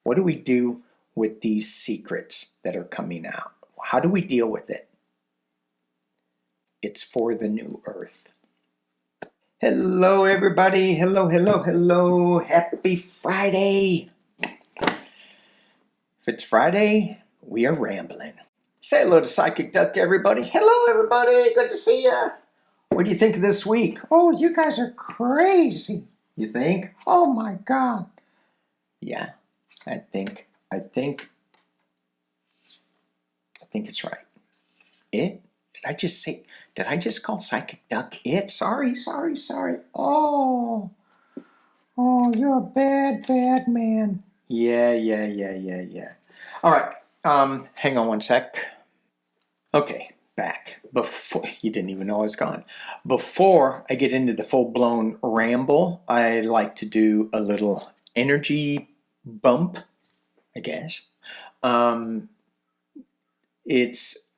What do we do with these secrets that are coming out? How do we deal with it? It's for the new earth. Hello, everybody. Hello, hello, hello. Happy Friday. If it's Friday, we are rambling. Say hello to Psychic Duck, everybody. Hello, everybody. Good to see ya. What do you think of this week? Oh, you guys are crazy. You think? Oh my God. Yeah, I think it's right. It? Did I just call Psychic Duck it? Sorry. Oh, you're a bad man. Yeah. All right, hang on one sec. Okay, back. Before, you didn't even know I was gone. Before I get into the full-blown ramble, I like to do a little energy bump, I guess.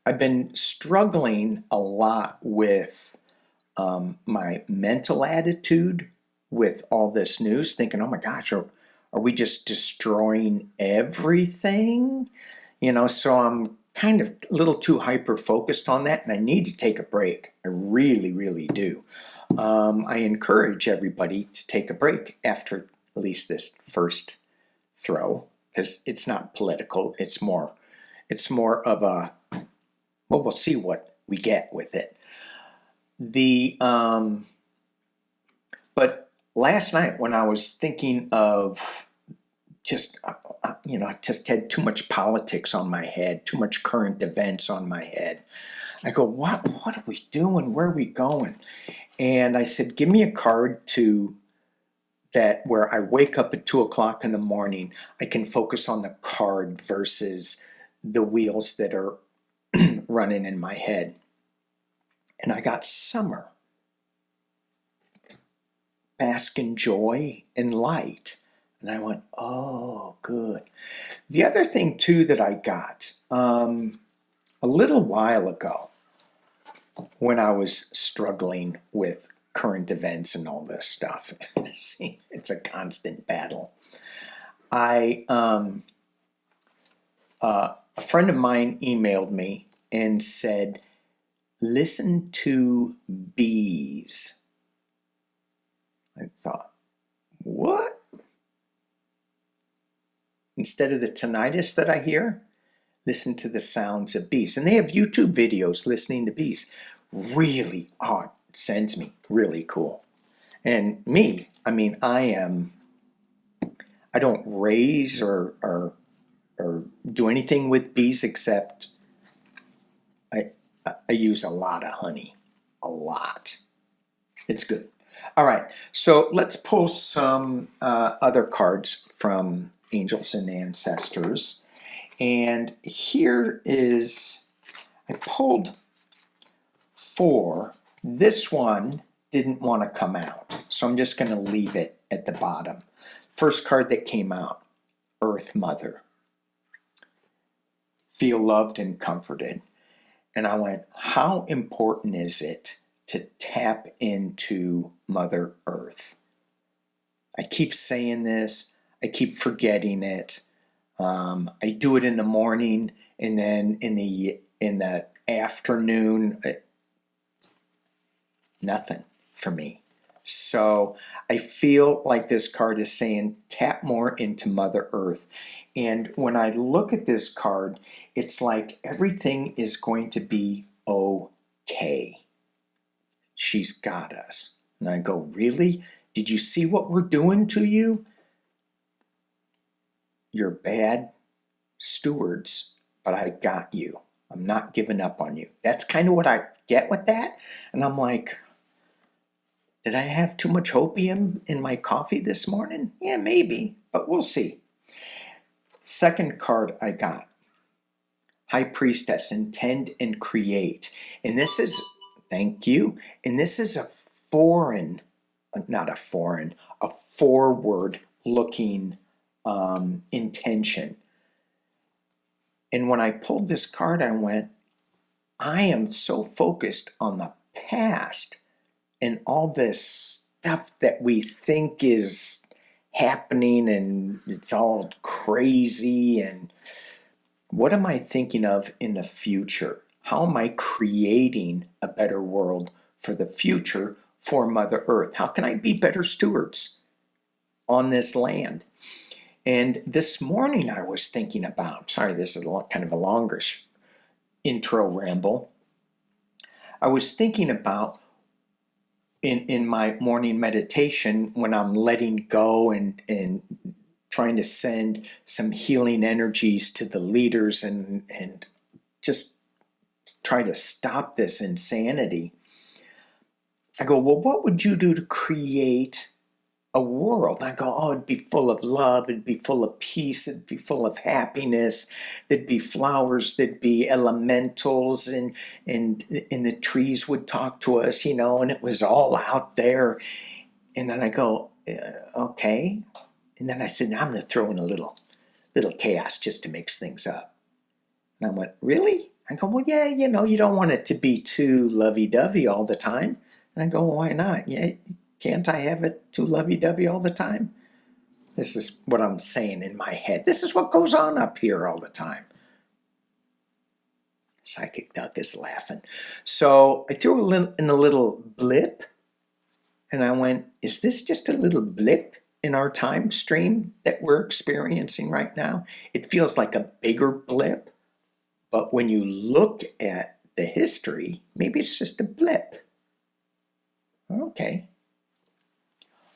I've been struggling a lot with my mental attitude with all this news, thinking, oh my gosh, are we just destroying everything? So I'm kind of a little too hyper-focused on that, and I need to take a break. I really do. I encourage everybody to take a break after at least this first throw, because it's not political. It's more of a, well, we'll see what we get with it. But last night when I was thinking of I just had too much politics on my head, too much current events on my head. I go, what are we doing? Where are we going? And I said, give me a card where I wake up at 2 o'clock in the morning. I can focus on the card versus the wheels that are running in my head. And I got summer. Bask in joy and light. And I went, oh, good. The other thing, too, that I got a little while ago when I was struggling with current events and all this stuff. See, it's a constant battle. A friend of mine emailed me and said, listen to bees. I thought, what? Instead of the tinnitus that I hear, listen to the sounds of bees. And they have YouTube videos listening to bees. Really, it sends me really cool. And me, I mean, I don't raise or do anything with bees except I use a lot of honey. A lot. It's good. All right, so let's pull some other cards from Angels and Ancestors. And here is, I pulled 4. This one didn't want to come out, so I'm just going to leave it at the bottom. First card that came out, Earth Mother. Feel loved and comforted. And I went, how important is it to tap into Mother Earth? I keep saying this. I keep forgetting it. I do it in the morning, and then in the afternoon, nothing for me. So I feel like this card is saying tap more into Mother Earth. And when I look at this card, it's like everything is going to be okay. She's got us. And I go, really? Did you see what we're doing to you? You're bad stewards, but I got you. I'm not giving up on you. That's kind of what I get with that. And I'm like, did I have too much opium in my coffee this morning? Yeah, maybe, but we'll see. Second card I got, High Priestess, intend and create. And this is, thank you, and this is a forward-looking intention. And when I pulled this card, I went, I am so focused on the past and all this stuff that we think is happening and it's all crazy. And what am I thinking of in the future? How am I creating a better world for the future for Mother Earth? How can I be better stewards on this land? And this morning I was thinking about, sorry, this is kind of a longish intro ramble. I was thinking about in my morning meditation when I'm letting go and trying to send some healing energies to the leaders and just try to stop this insanity. I go, well, what would you do to create a world? I go, oh, it'd be full of love, it'd be full of peace, it'd be full of happiness, there'd be flowers, there'd be elementals, and the trees would talk to us, and it was all out there. And then I go, okay. And then I said, now I'm going to throw in a little chaos just to mix things up. And I went, really? I go, well, yeah, you don't want it to be too lovey-dovey all the time. And I go, well, why not? Yeah, can't I have it too lovey-dovey all the time? This is what I'm saying in my head. This is what goes on up here all the time. Psychic Duck is laughing. So I threw in a little blip, and I went, is this just a little blip in our time stream that we're experiencing right now? It feels like a bigger blip, but when you look at the history, maybe it's just a blip. Okay.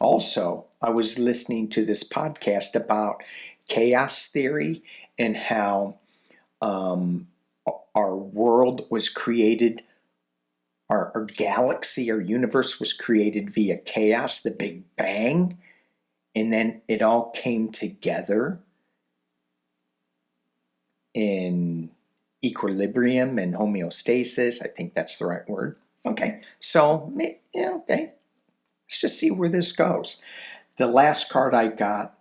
Also, I was listening to this podcast about chaos theory and how our world was created, our galaxy, our universe was created via chaos, the Big Bang, and then it all came together in equilibrium and homeostasis. I think that's the right word. Okay, so, yeah, okay. Let's just see where this goes. The last card I got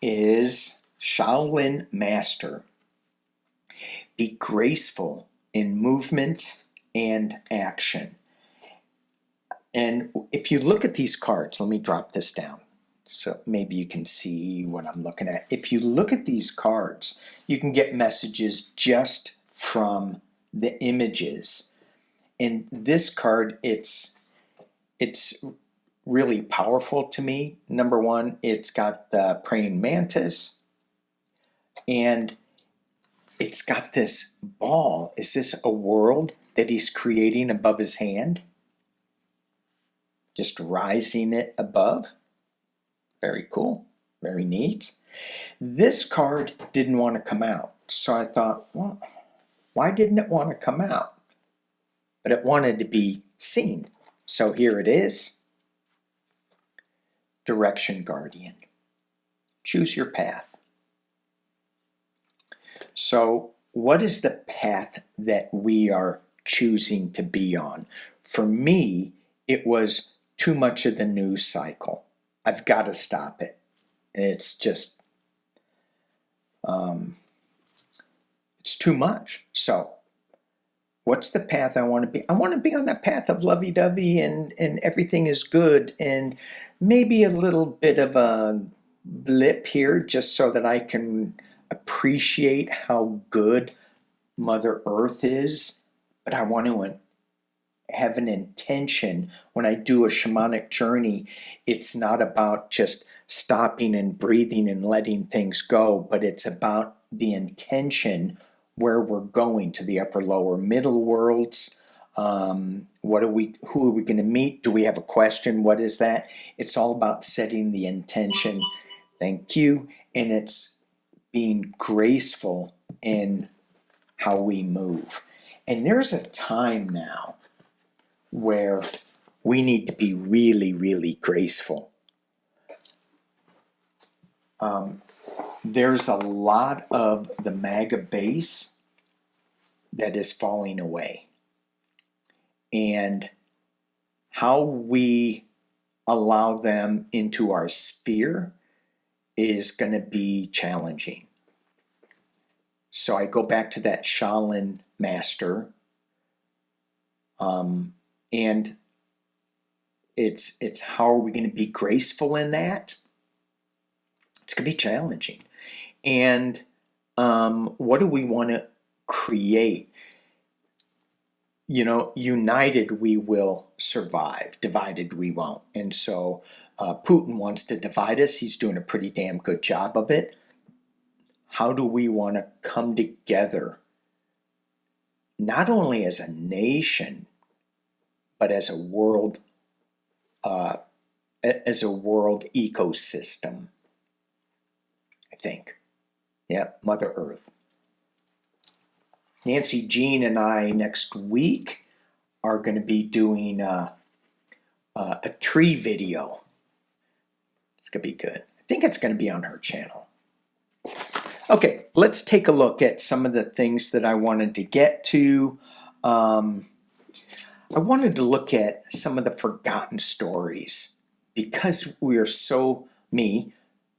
is Shaolin Master. Be graceful in movement and action. And if you look at these cards, let me drop this down so maybe you can see what I'm looking at. If you look at these cards, you can get messages just from the images. And this card, it's really powerful to me. Number one, it's got the praying mantis, and it's got this ball. Is this a world that he's creating above his hand? Just rising it above? Very cool. Very neat. This card didn't want to come out. So I thought, well, why didn't it want to come out? But it wanted to be seen. So here it is. Direction Guardian. Choose your path. So what is the path that we are choosing to be on? For me, it was too much of the news cycle. I've got to stop it. It's just, it's too much. So what's the path I want to be? I want to be on that path of lovey-dovey and everything is good, and maybe a little bit of a blip here just so that I can appreciate how good Mother Earth is. But I want to have an intention when I do a shamanic journey. It's not about just stopping and breathing and letting things go, but it's about the intention where we're going, to the upper, lower, middle worlds. Who are we going to meet? Do we have a question? What is that? It's all about setting the intention. Thank you. And it's being graceful in how we move. And there's a time now where we need to be really, really graceful. There's a lot of the MAGA base that is falling away. And how we allow them into our sphere is going to be challenging. So I go back to that Shaolin Master. And it's how are we going to be graceful in that? It's going to be challenging. And what do we want to create? You know, united we will survive, divided we won't. And so Putin wants to divide us. He's doing a pretty damn good job of it. How do we want to come together, not only as a nation, but as a world ecosystem? I think. Yeah, Mother Earth. Nancy, Jean, and I next week are going to be doing a tree video. It's going to be good. I think it's going to be on her channel. Okay, let's take a look at some of the things that I wanted to get to. I wanted to look at some of the forgotten stories because we are so,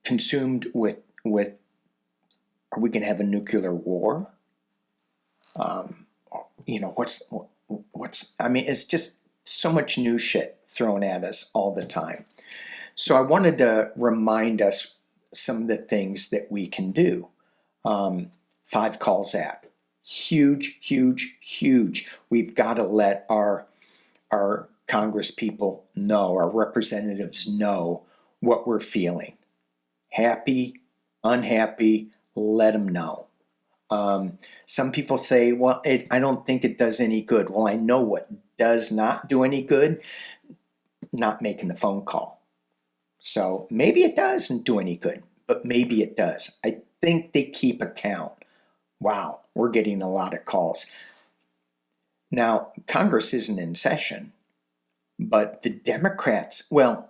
consumed with are we going to have a nuclear war? You know, it's just so much new shit thrown at us all the time. So I wanted to remind us some of the things that we can do. 5 Calls app. Huge, huge, huge. We've got to let our Congress people know, our representatives know what we're feeling. Happy, unhappy, let them know. Some people say, well, I don't think it does any good. Well, I know what does not do any good, not making the phone call. So maybe it doesn't do any good, but maybe it does. I think they keep account. Wow, we're getting a lot of calls. Now, Congress isn't in session, but the Democrats, well,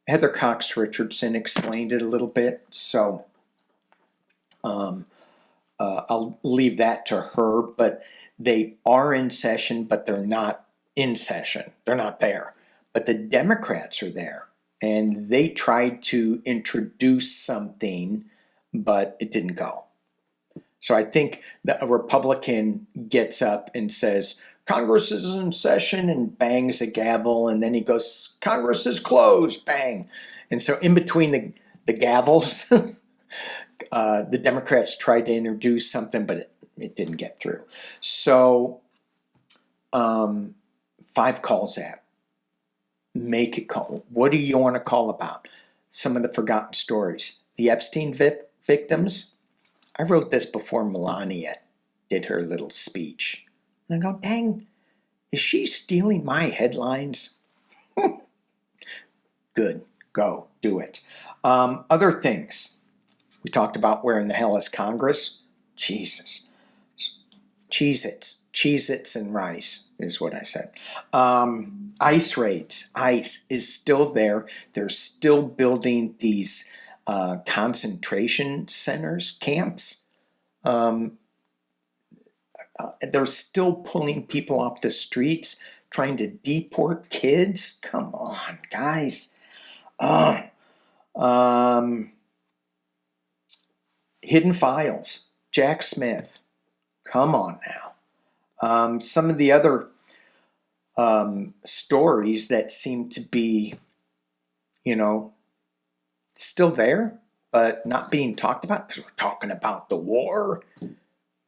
Heather Cox Richardson explained it a little bit, so I'll leave that to her, but they are in session, but they're not in session. They're not there. But the Democrats are there, and they tried to introduce something, but it didn't go. So I think that a Republican gets up and says, Congress is in session, and bangs a gavel, and then he goes, Congress is closed, bang. And so in between the gavels, the Democrats tried to introduce something, but it didn't get through. So 5 Calls app. Make it call. What do you want to call about? Some of the forgotten stories. The Epstein victims. I wrote this before Melania did her little speech. And I go, dang, is she stealing my headlines? Good, go, do it. Other things. We talked about where in the hell is Congress? Jesus. Cheez-Its and rice is what I said. ICE raids. ICE is still there. They're still building these concentration centers, camps. They're still pulling people off the streets, trying to deport kids. Come on, guys. Hidden files. Jack Smith. Come on now. Some of the other stories that seem to be, still there, but not being talked about because we're talking about the war,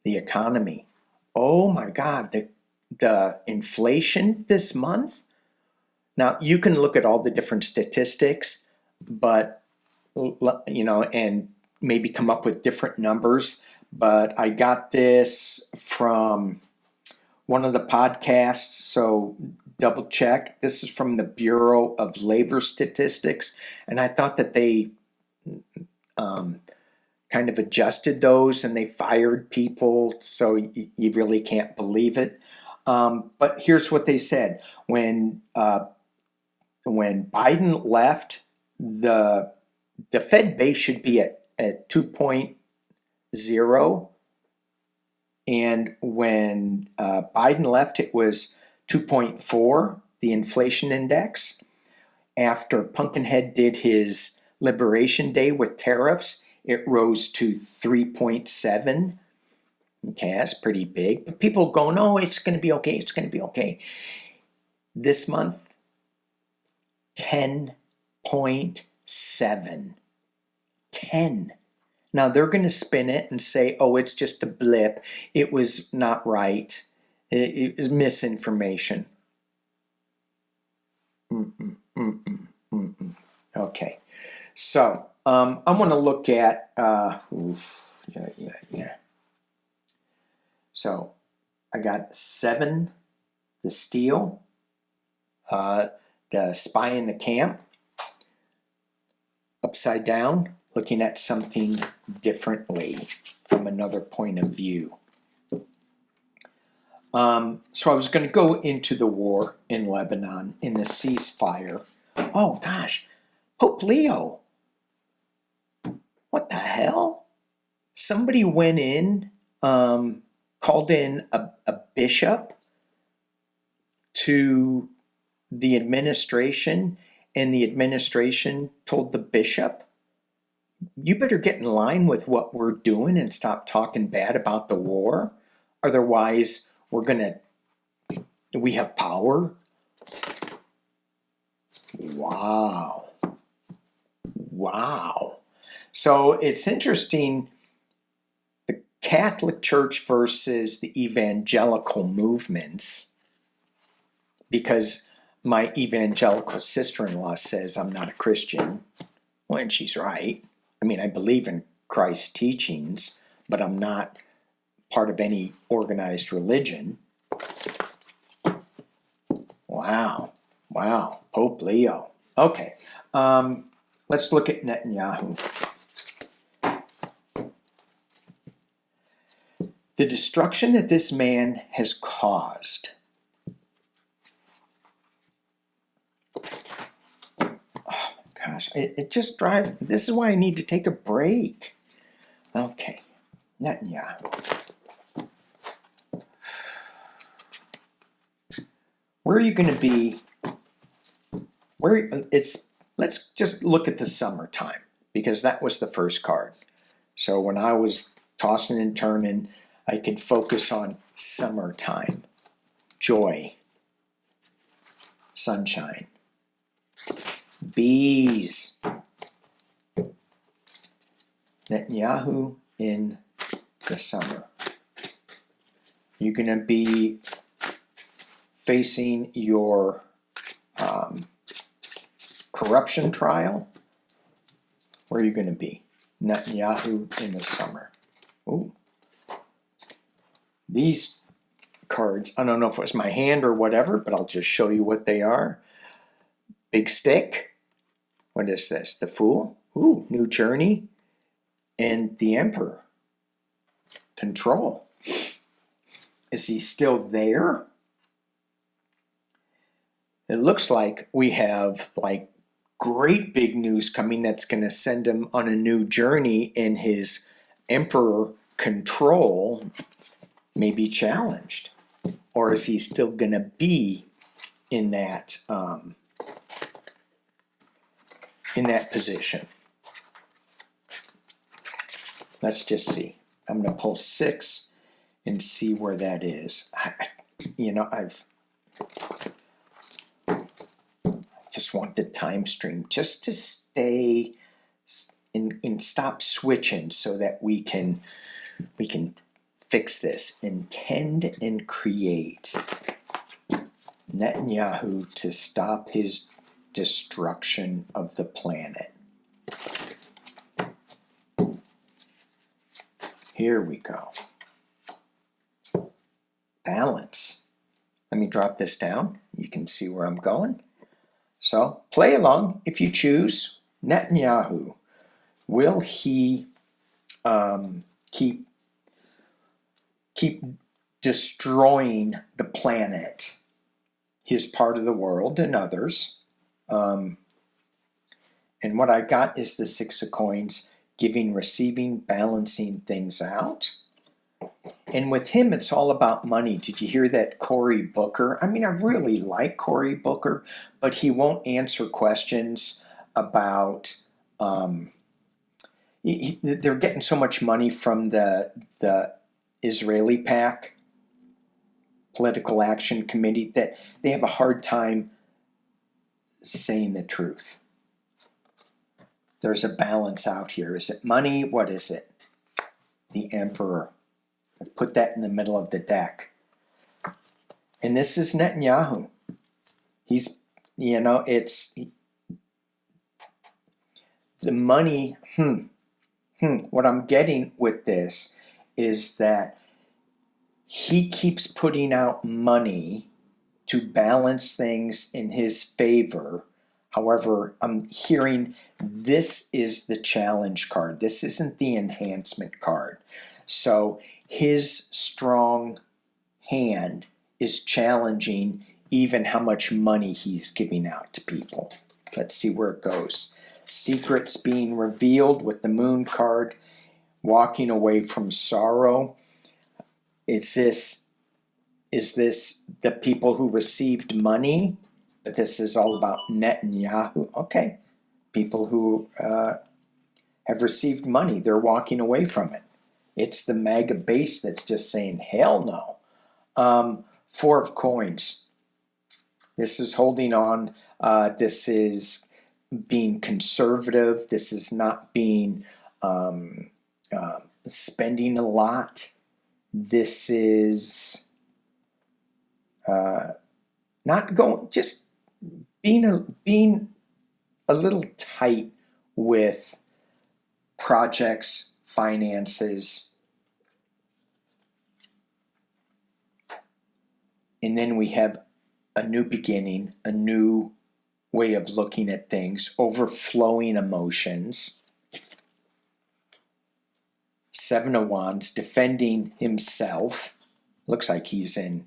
the economy. Oh my God, the inflation this month. Now you can look at all the different statistics, but and maybe come up with different numbers. But I got this from one of the podcasts, so double check. This is from the Bureau of Labor Statistics, and I thought that they kind of adjusted those and they fired people, so you really can't believe it. But here's what they said. When Biden left, the Fed base should be at 2.0, and when Biden left, it was 2.4, the inflation index. After Pumpkinhead did his Liberation Day with tariffs, it rose to 3.7. Okay, that's pretty big. But people go, no, it's going to be okay. It's going to be okay. This month, 10.7. 10. Now they're going to spin it and say, oh, it's just a blip. It was not right. It was misinformation. Okay. So I want to look at, So I got 7, the steal, the spy in the camp, upside down, looking at something differently from another point of view. So I was going to go into the war in Lebanon, in the ceasefire. Oh gosh, Pope Leo. What the hell? Somebody went in, called in a bishop to the administration, and the administration told the bishop, you better get in line with what we're doing and stop talking bad about the war. Otherwise, we have power. Wow. Wow. So it's interesting, the Catholic Church versus the evangelical movements, because my evangelical sister-in-law says I'm not a Christian. Well, and she's right. I mean, I believe in Christ's teachings, but I'm not part of any organized religion. Wow. Wow. Pope Leo. Okay. Let's look at Netanyahu. The destruction that this man has caused. Oh, gosh. It just drives. This is why I need to take a break. Okay. Netanyahu. Where are you going to be? Let's just look at the summertime, because that was the first card. So when I was tossing and turning, I could focus on summertime, joy, sunshine, bees. Netanyahu in the summer. You're going to be facing your corruption trial. Where are you going to be? Netanyahu in the summer. Ooh. These cards, I don't know if it was my hand or whatever, but I'll just show you what they are. Big stick. What is this? The Fool. Ooh, new journey. And the Emperor. Control. Is he still there? It looks like we have great big news coming that's going to send him on a new journey, and his Emperor control may be challenged. Or is he still going to be in that position? Let's just see. I'm going to pull 6 and see where that is. I've just want the time stream just to stay and stop switching so that we can fix this. Intend and create. Netanyahu to stop his destruction of the planet. Here we go. Balance. Let me drop this down. You can see where I'm going. So play along if you choose. Netanyahu, will he keep destroying the planet, his part of the world and others? And what I got is the 6 of coins, giving, receiving, balancing things out. And with him, it's all about money. Did you hear that Cory Booker? I mean, I really like Cory Booker, but he won't answer questions about, they're getting so much money from the Israeli PAC, Political Action Committee, that they have a hard time saying the truth. there's a balance out here. Is it money? What is it? The Emperor. I put that in the middle of the deck. And this is Netanyahu. He's, you know, it's the money. What I'm getting with this is that he keeps putting out money to balance things in his favor. However, I'm hearing this is the challenge card. This isn't the enhancement card. So his strong hand is challenging even how much money he's giving out to people. Let's see where it goes. Secrets being revealed with the Moon card. Walking away from sorrow. Is this the people who received money? But this is all about Netanyahu. Okay. People who have received money, they're walking away from it. It's the MAGA base that's just saying, hell no. Four of Coins. This is holding on. This is being conservative. This is not being spending a lot. This is not going, just being a little tight with projects, finances. And then we have a new beginning, a new way of looking at things, overflowing emotions. Seven of Wands, defending himself. Looks like he's in,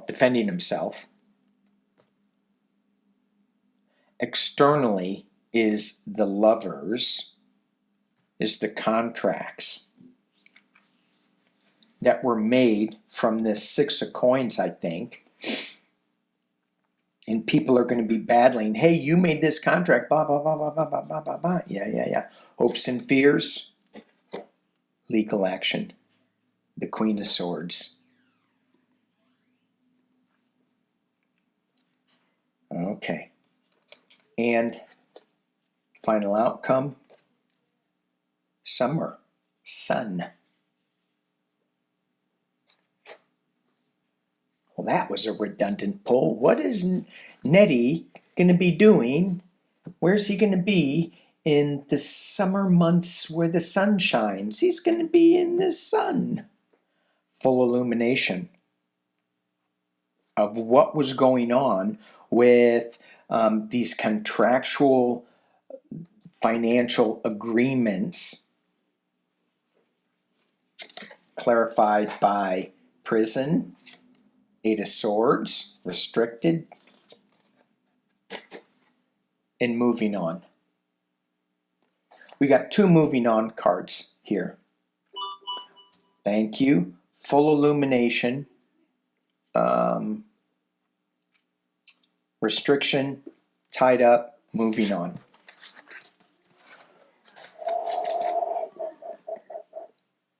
defending himself. Externally is the Lovers, is the contracts that were made from this Six of Coins, I think. And people are going to be battling, hey, you made this contract, blah, blah, blah, blah, blah, blah, blah, blah, blah. Yeah. Hopes and fears, legal action, the Queen of Swords. Okay. And final outcome, summer, sun. Well, that was a redundant pull. What is Nettie going to be doing? Where's he going to be in the summer months where the sun shines? He's going to be in the sun. Full illumination of what was going on with these contractual financial agreements clarified by prison, Eight of Swords, restricted, and moving on. We got two moving on cards here. Thank you. Full illumination. Restriction, tied up, moving on.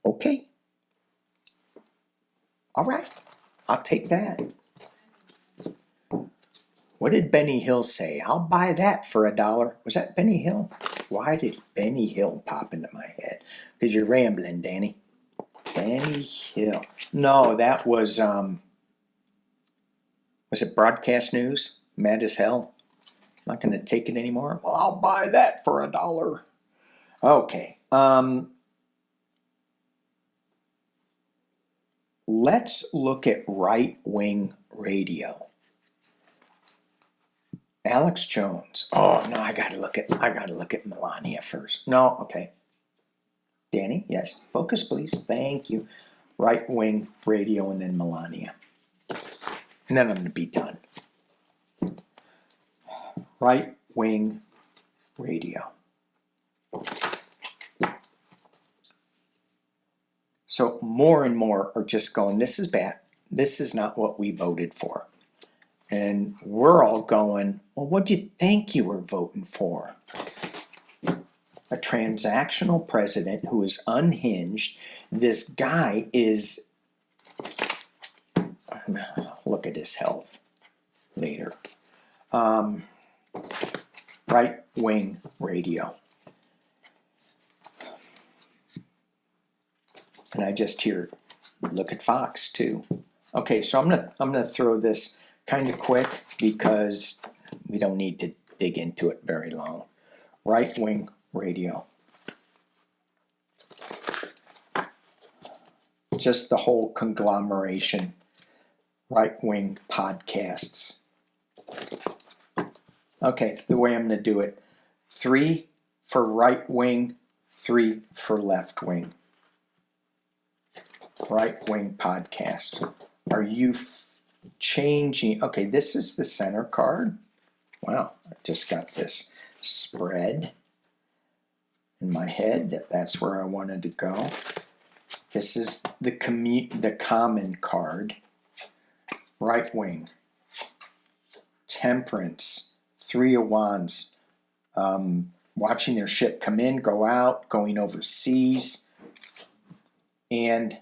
Okay. All right. I'll take that. What did Benny Hill say? I'll buy that for $1. Was that Benny Hill? Why did Benny Hill pop into my head? Because you're rambling, Danny. Benny Hill. No, that was it Broadcast News? Mad as hell. Not going to take it anymore. Well, I'll buy that for $1. Okay. Let's look at Right Wing Radio. Alex Jones. Oh no, I gotta look at Melania first. No, okay. Danny, yes. Focus, please. Thank you. Right Wing Radio and then Melania. And then I'm gonna be done. Right Wing Radio. So more and more are just going, this is bad. This is not what we voted for. And we're all going, well, what do you think you were voting for? A transactional president who is unhinged. This guy is, look at his health later. Right Wing Radio. And I just hear, look at Fox too. Okay, so I'm gonna throw this kind of quick because we don't need to dig into it very long. Right Wing Radio. Just the whole conglomeration. Right Wing podcasts. Okay, the way I'm going to do it. 3 for right wing, 3 for left wing. Right Wing podcast. Are you changing? Okay, this is the center card. Wow, I just got this spread in my head that's where I wanted to go. This is the common card. Right wing. Temperance. 3 of Wands. Watching their ship come in, go out, going overseas. And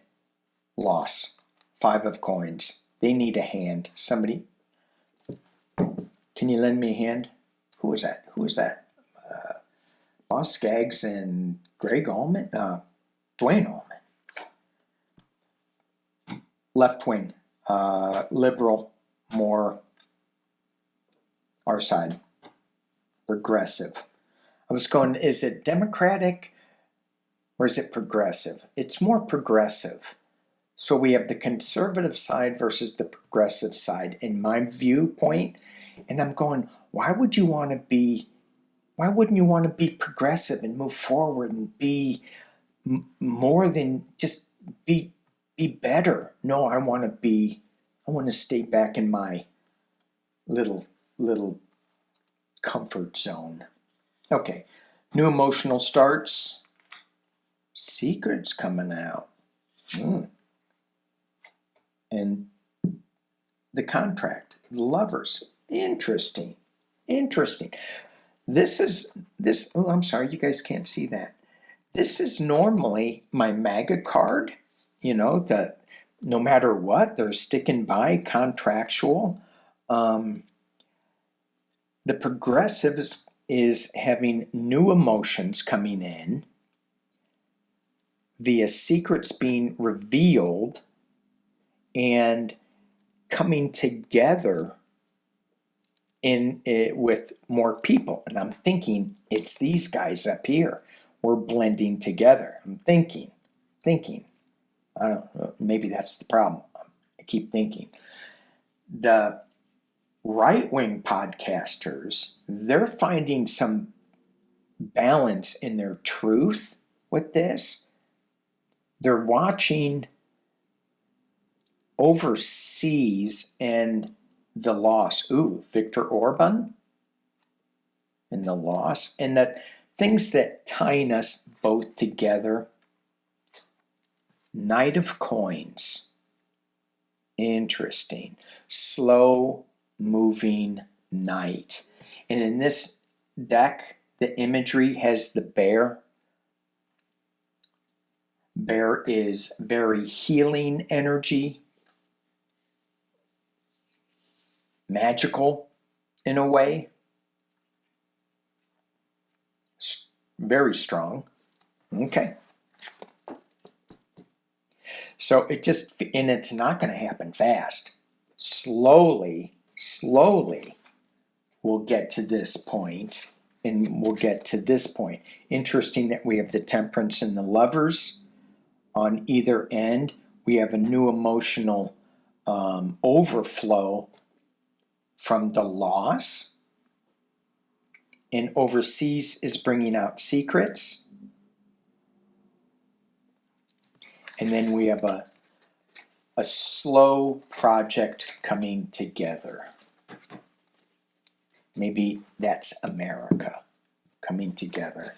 loss. 5 of Coins. They need a hand. Somebody. Can you lend me a hand? Who is that? Who is that? Boss Skaggs and Greg Allman? Dwayne Allman. Left wing. Liberal. More our side. Progressive. I was going, is it Democratic or is it progressive? It's more progressive. So we have the conservative side versus the progressive side in my viewpoint. And I'm going, why wouldn't you want to be progressive and move forward and be more than just be better? No, I want to stay back in my little comfort zone. Okay, new emotional starts. Secrets coming out. And the contract, the lovers. Interesting. Oh, I'm sorry, you guys can't see that. This is normally my MAGA card, that no matter what, they're sticking by contractual. The progressive is having new emotions coming in via secrets being revealed and coming together with more people. And I'm thinking it's these guys up here. We're blending together. I'm thinking. I don't know, maybe that's the problem. I keep thinking. The right-wing podcasters, they're finding some balance in their truth with this. They're watching overseas and the loss. Viktor Orban and the loss. And the things that tying us both together. Knight of Coins. Interesting. Slow moving knight. And in this deck, the imagery has the bear. Bear is very healing energy. Magical in a way. Very strong. Okay. So and it's not going to happen fast. Slowly, we'll get to this point. Interesting that we have the Temperance and the Lovers on either end. We have a new emotional overflow from the loss. And overseas is bringing out secrets. And then we have a slow project coming together. Maybe that's America coming together.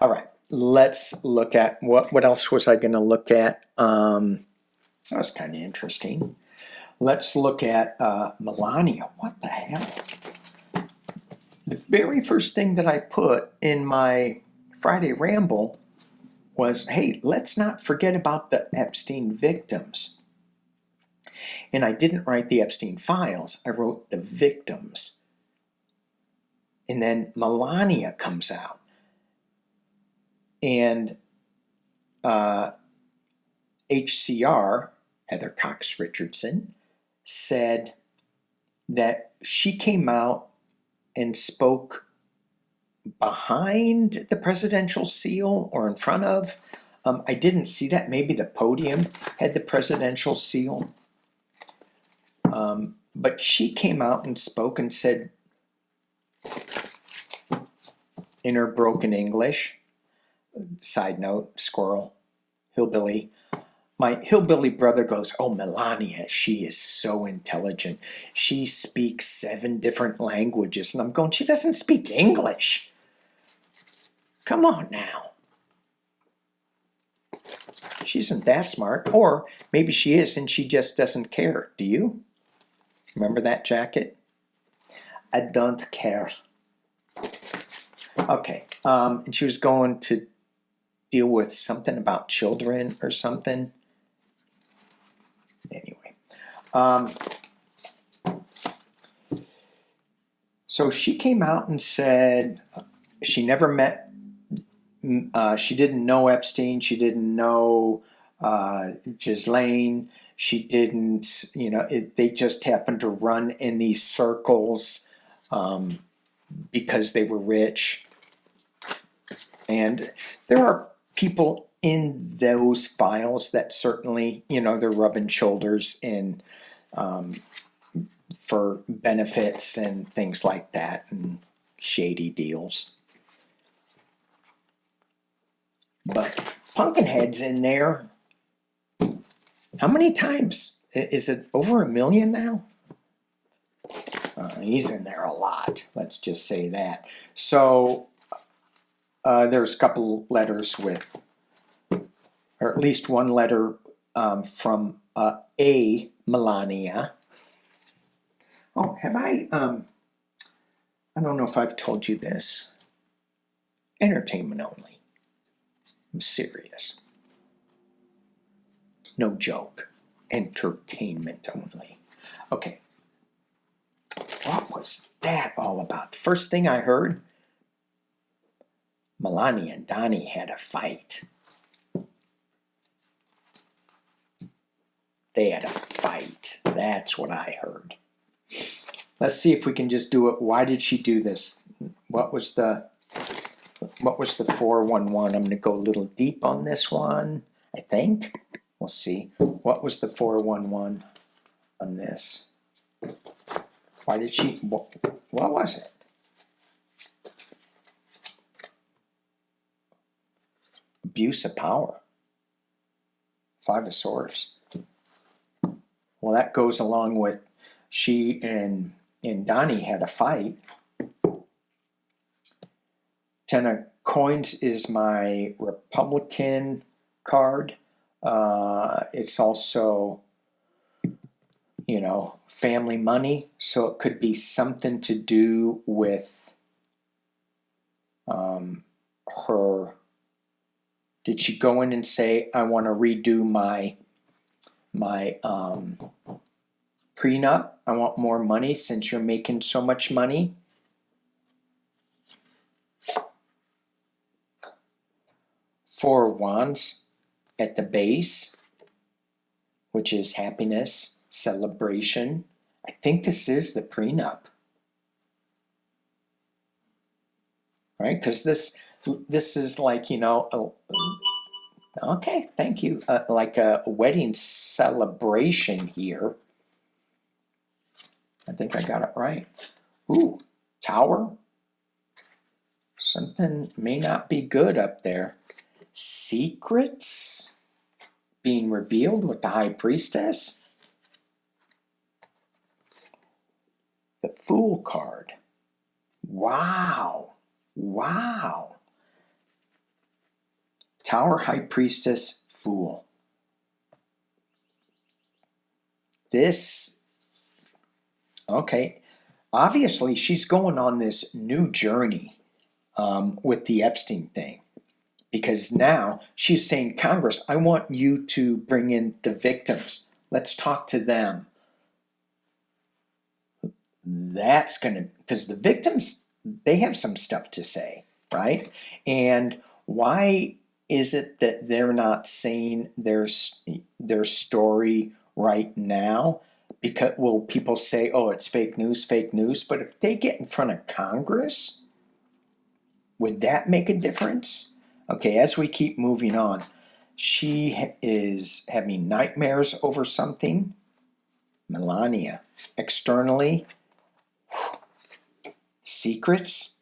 All right, let's look at what else was I going to look at? That was kind of interesting. Let's look at Melania. What the hell? The very first thing that I put in my Friday Ramble was, hey, let's not forget about the Epstein victims. And I didn't write the Epstein files. I wrote the victims. And then Melania comes out. And HCR, Heather Cox Richardson, said that she came out and spoke behind the presidential seal or in front of. I didn't see that. Maybe the podium had the presidential seal. But she came out and spoke and said, in her broken English, side note, squirrel, hillbilly, my hillbilly brother goes, oh, Melania, she is so intelligent. She speaks 7 different languages. And I'm going, she doesn't speak English. Come on now. She isn't that smart. Or maybe she is and she just doesn't care. Do you? Remember that jacket? I don't care. Okay. And she was going to deal with something about children or something. Anyway. So she came out and said she never met, she didn't know Epstein, she didn't know Ghislaine, she didn't, they just happened to run in these circles because they were rich. And there are people in those files that certainly, they're rubbing shoulders in for benefits and things like that and shady deals. But Pumpkinhead's in there. How many times? Is it over 1 million now? He's in there a lot. Let's just say that. So there's a couple letters with, or at least one letter from a Melania. Oh, have I don't know if I've told you this. Entertainment only. I'm serious. No joke. Entertainment only. Okay. What was that all about? The first thing I heard, Melania and Donnie had a fight. They had a fight. That's what I heard. Let's see if we can just do it. Why did she do this? What was the 411? I'm going to go a little deep on this one, I think. We'll see. What was the 411 on this? Why did she, what was it? Abuse of power. 5 of Swords. Well, that goes along with she and Donnie had a fight. 10 of Coins is my Republican card. It's also, family money. So it could be something to do with her. Did she go in and say, I want to redo my prenup? I want more money since you're making so much money. Four of Wands at the base, which is happiness, celebration. I think this is the prenup. Right? Because this is like, okay, thank you. Like a wedding celebration here. I think I got it right. Ooh, Tower. Something may not be good up there. Secrets being revealed with the High Priestess. The Fool card. Wow. Wow. Tower, High Priestess, Fool. This, okay, obviously she's going on this new journey with the Epstein thing. Because now she's saying, Congress, I want you to bring in the victims. Let's talk to them. That's going to, because the victims they have some stuff to say, right? And why is it that they're not saying their story right now? Because will people say, oh, it's fake news, fake news? But if they get in front of Congress, would that make a difference? Okay, as we keep moving on, she is having nightmares over something. Melania, externally, secrets.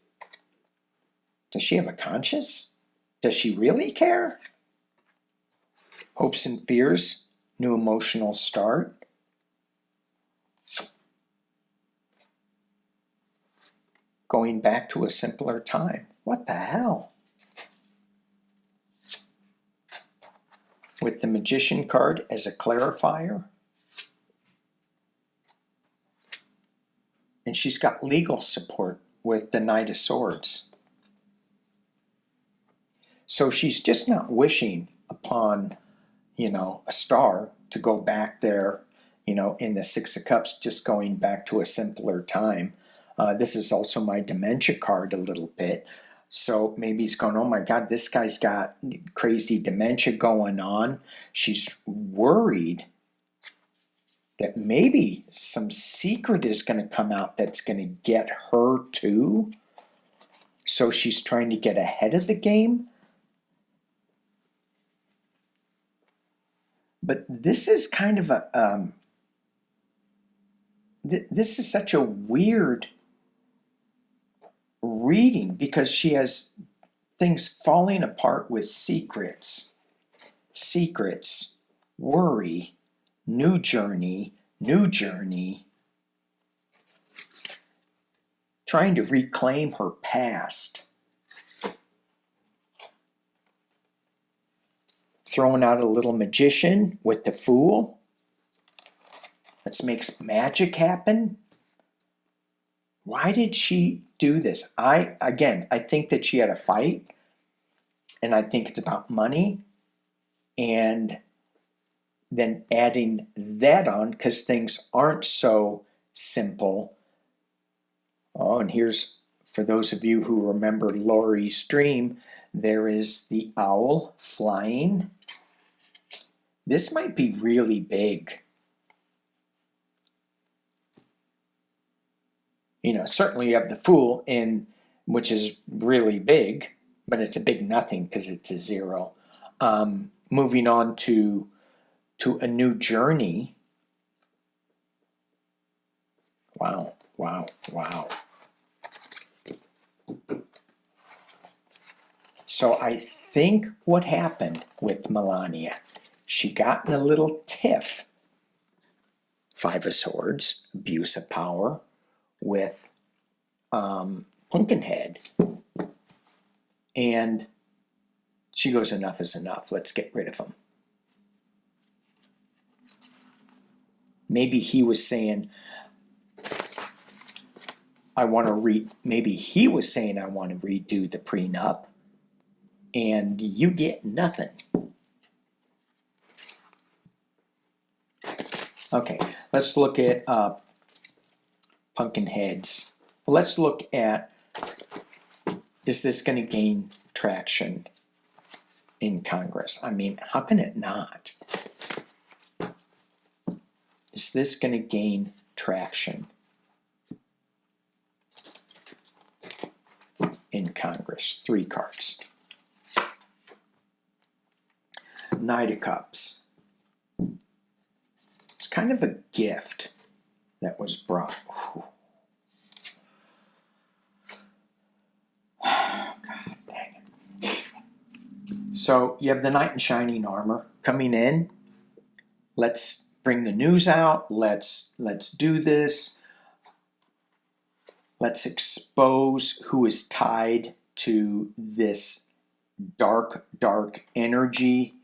Does she have a conscience? Does she really care? Hopes and fears, new emotional start. Going back to a simpler time. What the hell? With the Magician card as a clarifier. And she's got legal support with the Knight of Swords. So she's just not wishing upon, a star to go back there, in the Six of Cups, just going back to a simpler time. This is also my dementia card a little bit. So maybe he's going, oh my God, this guy's got crazy dementia going on. She's worried that maybe some secret is going to come out that's going to get her too. So she's trying to get ahead of the game. But this is kind of a, this is such a weird reading because she has things falling apart with secrets, worry, new journey, trying to reclaim her past. Throwing out a little magician with the Fool. Let's make magic happen. Why did she do this? I think that she had a fight, and I think it's about money, and then adding that on because things aren't so simple. Oh, and here's, for those of you who remember Laurie's dream, there is the owl flying. This might be really big. Certainly you have the Fool, which is really big, but it's a big nothing because it's a zero. Moving on to a new journey. Wow. So I think what happened with Melania, she got in a little tiff. Five of Swords, abuse of power, with Pumpkinhead. And she goes, enough is enough. Let's get rid of him. Maybe he was saying, maybe he was saying, I want to redo the prenup. And you get nothing. Okay, let's look at Pumpkinhead's. Let's look at, is this going to gain traction in Congress? I mean, how can it not? Is this going to gain traction in Congress? 3 cards. Knight of Cups. It's kind of a gift that was brought. Whew. God dang it. So you have the knight in shining armor coming in. Let's bring the news out. Let's do this. Let's expose who is tied to this dark energy.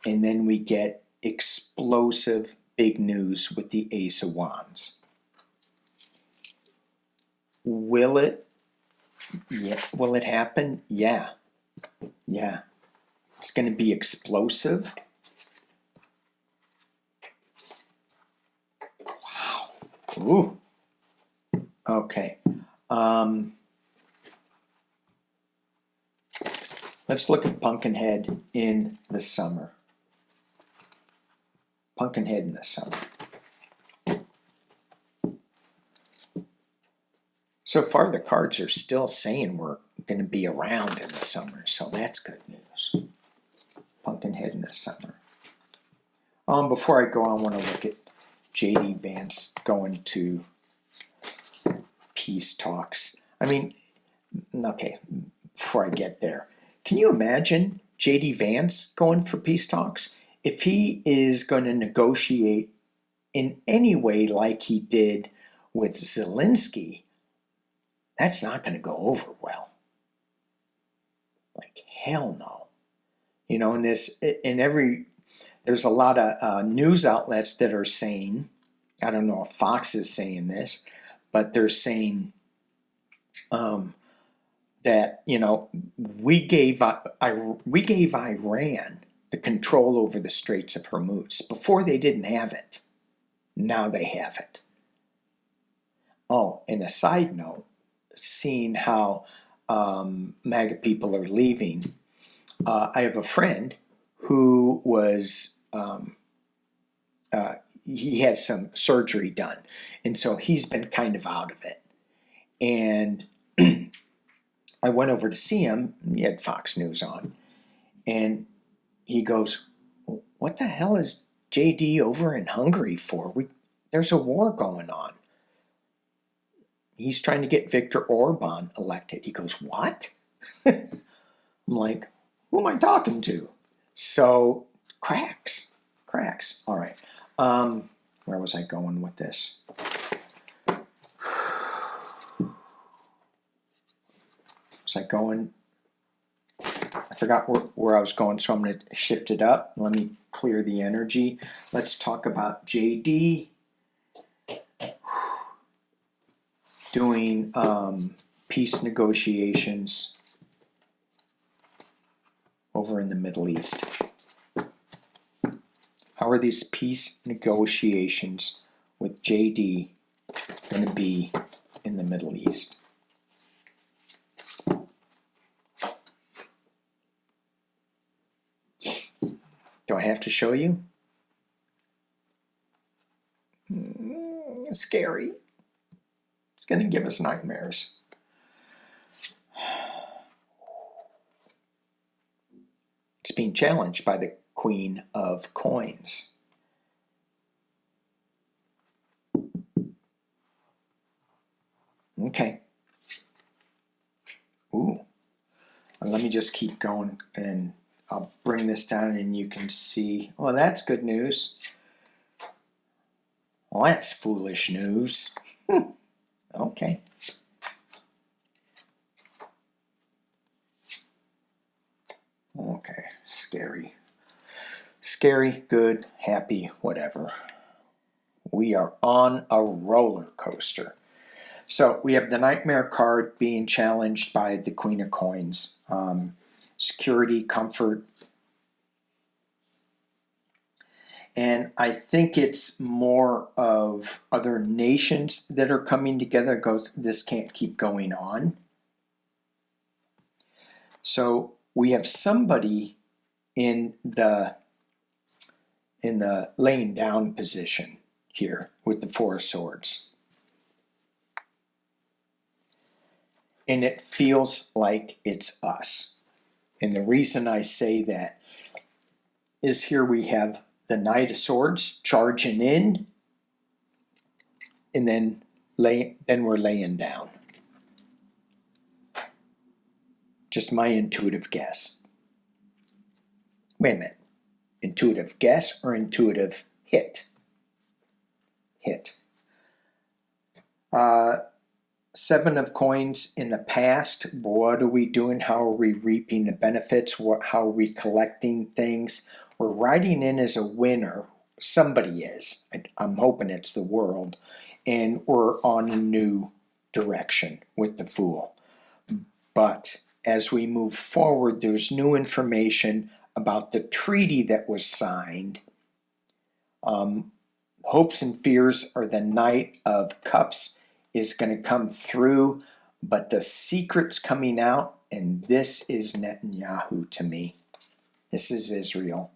And then we get explosive big news with the Ace of Wands. Will it happen? Yeah. It's going to be explosive. Wow. Ooh. Okay. Let's look at Pumpkinhead in the summer. Pumpkinhead in the summer. So far, the cards are still saying we're going to be around in the summer, so that's good news. Pumpkinhead in the summer. Before I go on, I want to look at J.D. Vance going to peace talks. I mean, okay, before I get there, can you imagine J.D. Vance going for peace talks? If he is going to negotiate in any way like he did with Zelensky, that's not going to go over well. Like, hell no. You know, there's a lot of news outlets that are saying, I don't know if Fox is saying this, but they're saying that, you know, we gave Iran the control over the Straits of Hormuz. Before they didn't have it. Now they have it. Oh, and a side note, seeing how MAGA people are leaving, I have a friend who was, he had some surgery done, and so he's been kind of out of it. And I went over to see him, he had Fox News on, and he goes, "What the hell is JD over in Hungary for? There's a war going on. He's trying to get Viktor Orban elected." He goes, "What?" I'm like, who am I talking to? So, cracks. All right. Where was I going with this? Was I going? I forgot where I was going, so I'm going to shift it up. Let me clear the energy. Let's talk about JD doing peace negotiations over in the Middle East. How are these peace negotiations with JD going to be in the Middle East? Do I have to show you? Scary. It's going to give us nightmares. It's being challenged by the Queen of Coins. Okay. Ooh. Let me just keep going and I'll bring this down and you can see. Well, that's good news. Well, that's foolish news. Okay. Okay, scary. Scary, good, happy, whatever. We are on a roller coaster. So we have the Nightmare card being challenged by the Queen of Coins. Security, comfort. And I think it's more of other nations that are coming together. Goes, this can't keep going on. So we have somebody in the laying down position here with the Four of Swords. And it feels like it's us. And the reason I say that is here we have the Knight of Swords charging in, and then we're laying down. Just my intuitive guess. Wait a minute. Intuitive guess or intuitive hit? Hit. Seven of Coins in the past. What are we doing? How are we reaping the benefits? How are we collecting things? We're riding in as a winner. Somebody is. I'm hoping it's the world. And we're on a new direction with the Fool. But as we move forward, there's new information about the treaty that was signed. Hopes and fears are the Knight of Cups is going to come through, but the secrets coming out And this is Netanyahu to me. This is Israel.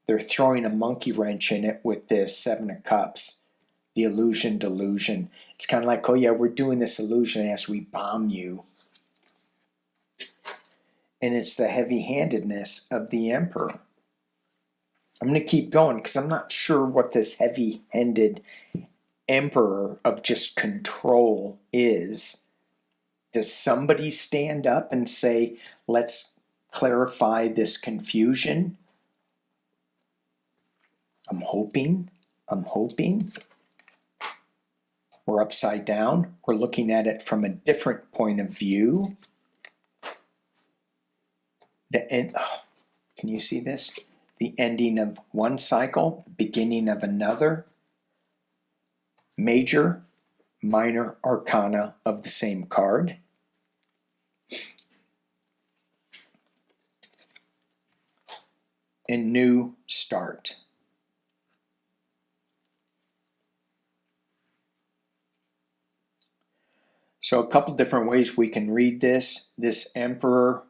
They're throwing a monkey wrench in it with this Seven of Cups. The illusion delusion. It's kind of like, oh yeah, we're doing this illusion as we bomb you. And it's the heavy-handedness of the emperor. I'm going to keep going because I'm not sure what this heavy-handed emperor of just control is. Does somebody stand up and say, let's clarify this confusion? I'm hoping. We're upside down. We're looking at it from a different point of view. The end. Oh, can you see this? The ending of one cycle, beginning of another. Major, minor arcana of the same card. And new start. So a couple different ways we can read this. This emperor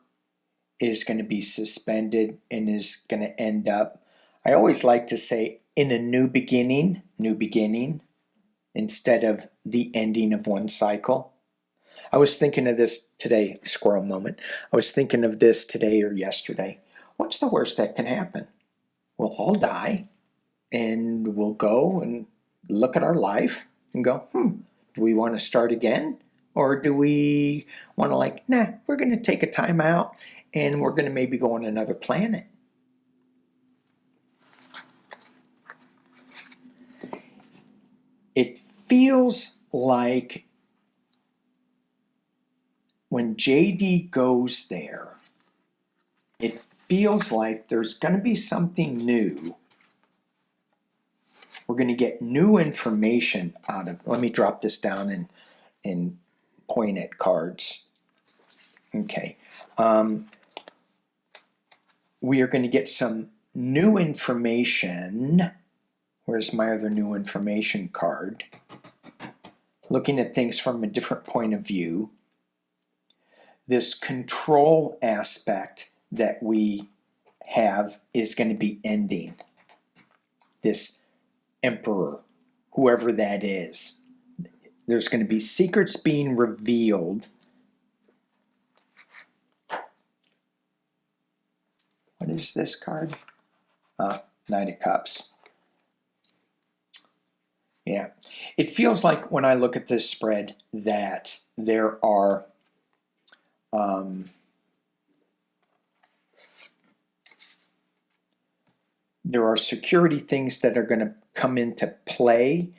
is going to be suspended and is going to end up, I always like to say, in a new beginning, instead of the ending of one cycle. I was thinking of this today, squirrel moment. I was thinking of this today or yesterday. What's the worst that can happen? We'll all die and we'll go and look at our life and go, do we want to start again? Or do we want to we're going to take a time out and we're going to maybe go on another planet? It feels like when JD goes there, it feels like there's going to be something new. We're going to get new information out of, let me drop this down and point at cards. Okay. We are going to get some new information. Where's my other new information card? Looking at things from a different point of view. This control aspect that we have is going to be ending. This emperor, whoever that is. There's going to be secrets being revealed. What is this card? Knight of Cups. Yeah. It feels like when I look at this spread that there are security things that are going to come into play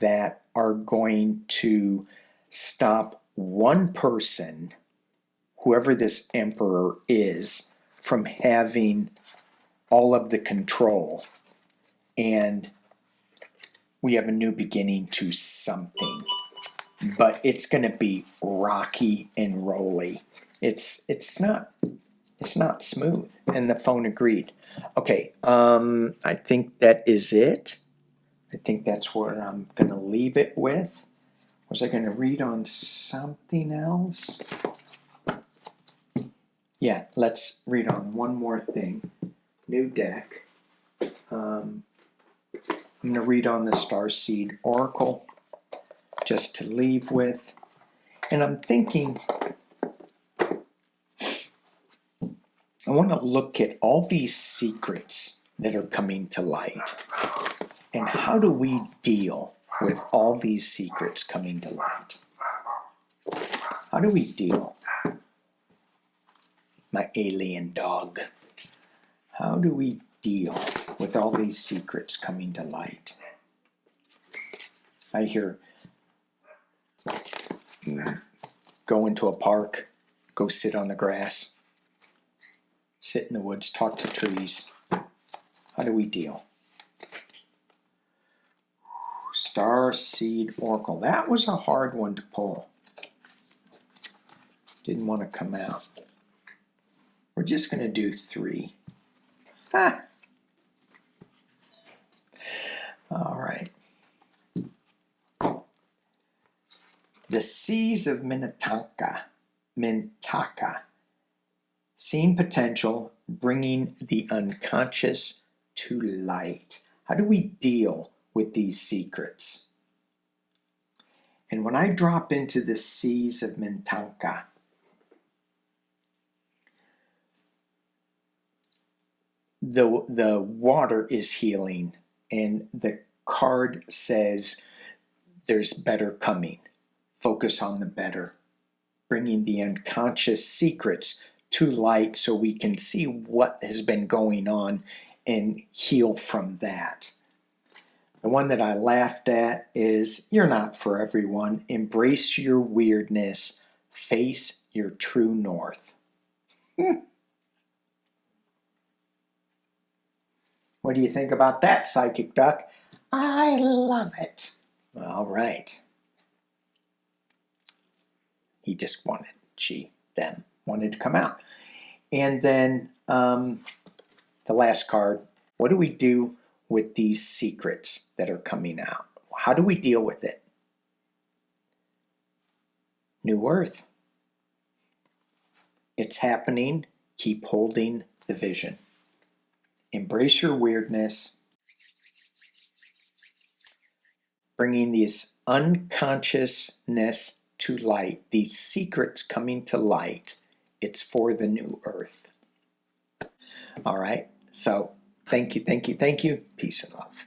that are going to stop one person, whoever this emperor is, from having all of the control. And we have a new beginning to something. But it's going to be rocky and rolly. It's not smooth. And the phone agreed. Okay, I think that is it. I think that's where I'm going to leave it with. Was I going to read on something else? Yeah, let's read on one more thing. New deck. I'm going to read on the Starseed Oracle just to leave with. And I'm thinking, I want to look at all these secrets that are coming to light. And how do we deal with all these secrets coming to light? How do we deal? My alien dog. How do we deal with all these secrets coming to light? I hear go into a park, go sit on the grass, sit in the woods, talk to trees. How do we deal? Starseed Oracle. That was a hard one to pull. Didn't want to come out. We're just going to do 3. All right. The Seas of Minnetonka. Mintaka. Seeing potential, bringing the unconscious to light. How do we deal with these secrets? And when I drop into the seas of Mintanka, the water is healing, and the card says there's better coming. Focus on the better. Bringing the unconscious secrets to light so we can see what has been going on and heal from that. The one that I laughed at is, you're not for everyone. Embrace your weirdness. Face your true north. What do you think about that, Psychic Duck? I love it. All right. He just wanted, them wanted to come out. And then the last card, what do we do with these secrets that are coming out? How do we deal with it? New Earth. It's happening. Keep holding the vision. Embrace your weirdness. Bringing this unconsciousness to light. These secrets coming to light. It's for the new earth. All right. So thank you, thank you, thank you. Peace and love.